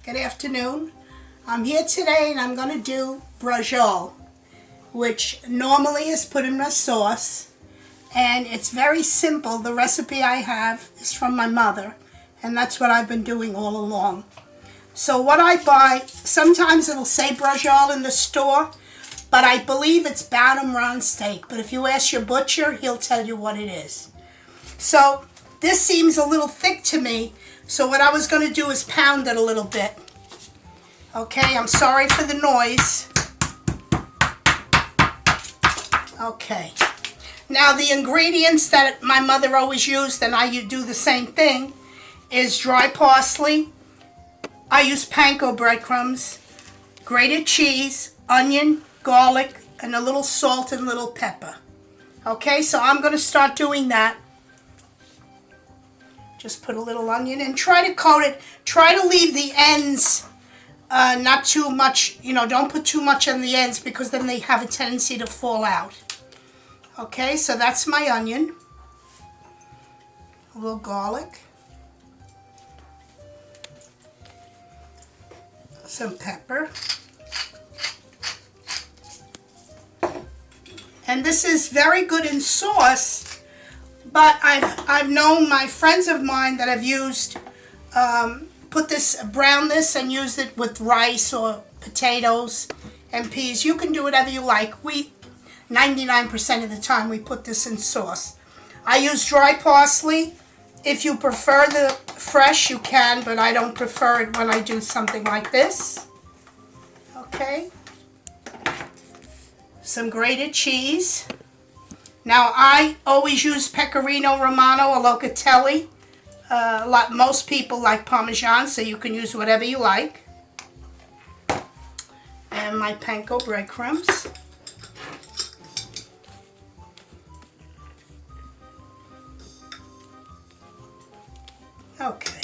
Good afternoon. I'm here today and I'm going to do braciole, which normally is put in a sauce. And it's very simple. The recipe I have is from my mother, and that's what I've been doing all along. So what I buy, sometimes it'll say braciole in the store, but I believe it's Bantam round steak. But if you ask your butcher, he'll tell you what it is. So this seems a little thick to me, so what I was going to do is pound it a little bit. Okay, I'm sorry for the noise. Okay. Now the ingredients that my mother always used, and I do the same thing, is dry parsley. I use panko breadcrumbs, grated cheese, onion, garlic, and a little salt and a little pepper. Okay, so I'm going to start doing that. Just put a little onion and try to coat it. Try to leave the ends not too much, don't put too much on the ends because then they have a tendency to fall out. Okay, so that's my onion. A little garlic. Some pepper. And this is very good in sauce, but I've known my friends of mine that have used, brown this and used it with rice or potatoes and peas. You can do whatever you like. 99% of the time we put this in sauce. I use dry parsley. If you prefer the fresh, you can, but I don't prefer it when I do something like this. Okay. Some grated cheese. Now I always use pecorino romano or locatelli. Most people like Parmesan, so you can use whatever you like. And my panko breadcrumbs. Okay.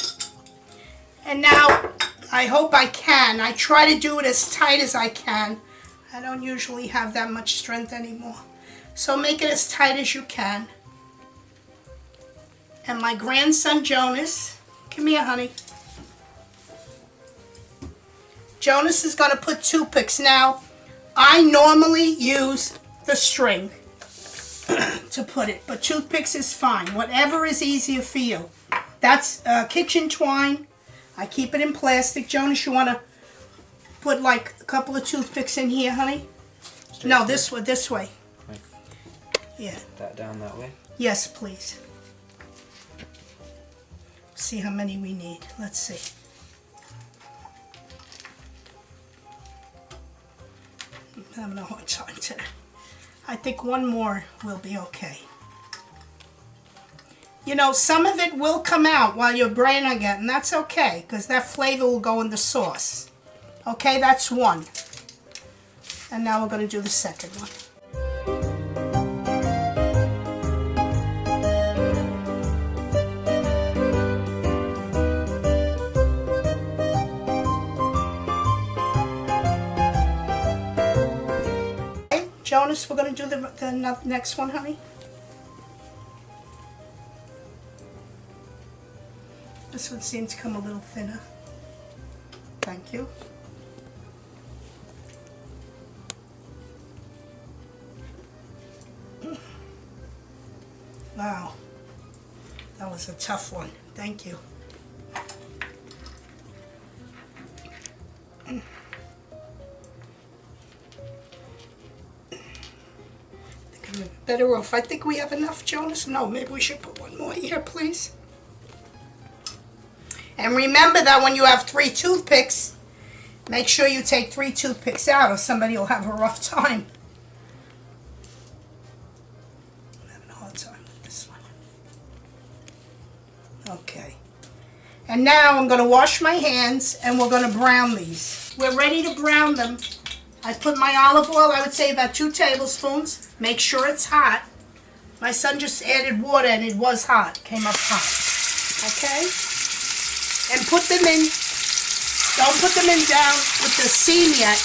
And now, I hope I can. I try to do it as tight as I can. I don't usually have that much strength anymore. So make it as tight as you can. And my grandson Jonas, come here, honey. Jonas is going to put toothpicks. Now, I normally use the string to put it, but toothpicks is fine. Whatever is easier for you. That's kitchen twine. I keep it in plastic. Jonas, you want to put like a couple of toothpicks in here, honey? No, this way. This way. Like yeah. That down that way? Yes, please. See how many we need. Let's see. I'm having a hard time today. I think one more will be okay. Some of it will come out while you're braining it, and that's okay, because that flavor will go in the sauce. Okay, that's one. And now we're going to do the second one. Okay, Jonas, we're going to do the next one, honey. This one seems to come a little thinner. Thank you. Wow, that was a tough one. Thank you. I think I'm better off. I think we have enough, Jonas. No, maybe we should put one more here, please. And remember that when you have 3 toothpicks, make sure you take 3 toothpicks out or somebody will have a rough time. I'm having a hard time with this one. Okay. And now I'm going to wash my hands and we're going to brown these. We're ready to brown them. I put my olive oil, I would say about 2 tablespoons. Make sure it's hot. My son just added water and it was hot. Came up hot. Okay? And put them in, don't put them in down with the seam yet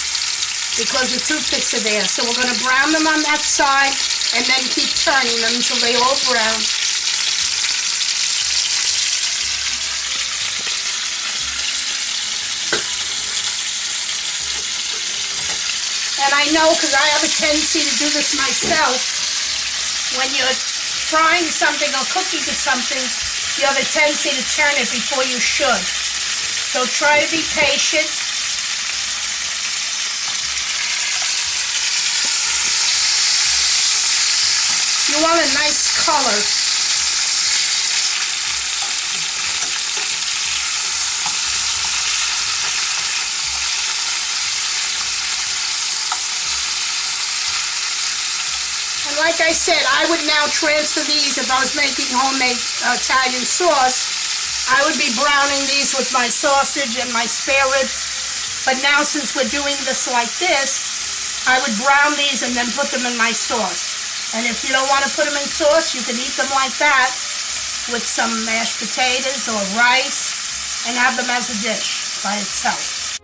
because the toothpicks are there. So we're going to brown them on that side and then keep turning them until they all brown. And I know because I have a tendency to do this myself. When you're frying something or cooking to something, you have a tendency to turn it before you should. So try to be patient. You want a nice color. And like I said, I would now transfer these if I was making homemade Italian sauce. I would be browning these with my sausage and my spare ribs. But now since we're doing this like this, I would brown these and then put them in my sauce. And if you don't want to put them in sauce, you can eat them like that with some mashed potatoes or rice and have them as a dish by itself.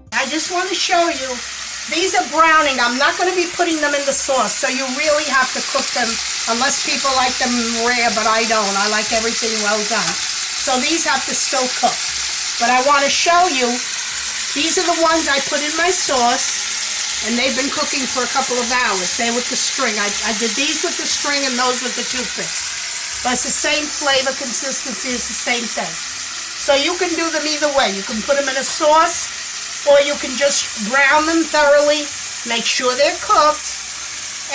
I just want to show you, these are browning. I'm not going to be putting them in the sauce, so you really have to cook them, unless people like them rare, but I don't. I like everything well done. So these have to still cook. But I want to show you, these are the ones I put in my sauce, and they've been cooking for a couple of hours. They're with the string. I did these with the string and those with the toothpicks. But it's the same flavor, consistency, it's the same thing. So you can do them either way. You can put them in a sauce, or you can just brown them thoroughly, make sure they're cooked,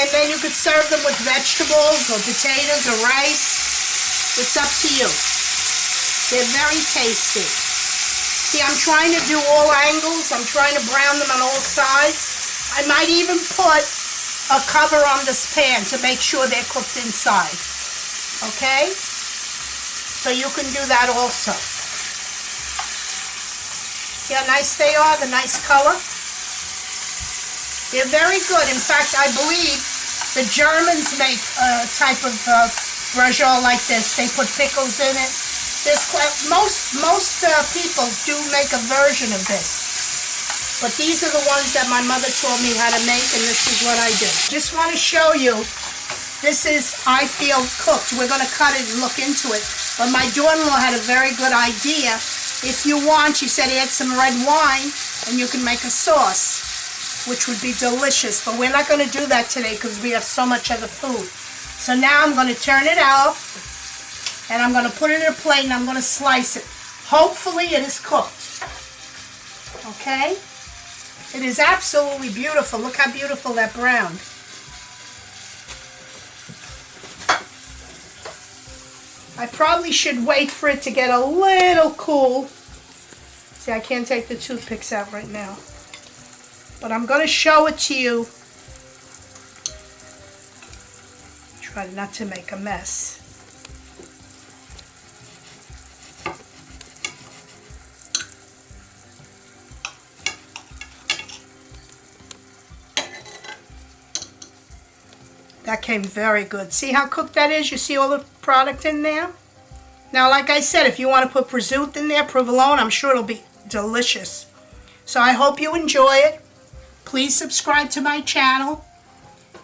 and then you could serve them with vegetables or potatoes or rice. It's up to you. They're very tasty. See, I'm trying to do all angles. I'm trying to brown them on all sides. I might even put a cover on this pan to make sure they're cooked inside. Okay? So you can do that also. See how nice they are? The nice color? They're very good. In fact, I believe the Germans make a type of braciole like this. They put pickles in it. Most people do make a version of this, but these are the ones that my mother taught me how to make, and this is what I do. Just want to show you, this is, I feel, cooked. We're going to cut it and look into it, but my daughter-in-law had a very good idea. If you want, she said, add some red wine, and you can make a sauce, which would be delicious, but we're not going to do that today because we have so much other food. So now I'm going to turn it off. And I'm going to put it in a plate and I'm going to slice it. Hopefully it is cooked. Okay? It is absolutely beautiful. Look how beautiful that browned. I probably should wait for it to get a little cool. See, I can't take the toothpicks out right now. But I'm going to show it to you. Try not to make a mess. That came very good. See how cooked that is? You see all the product in there? Now, like I said, if you want to put prosciutto in there, provolone, I'm sure it'll be delicious. So I hope you enjoy it. Please subscribe to my channel.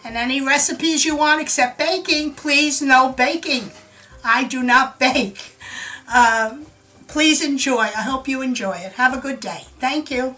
And any recipes you want except baking, please no baking. I do not bake. Please enjoy. I hope you enjoy it. Have a good day. Thank you.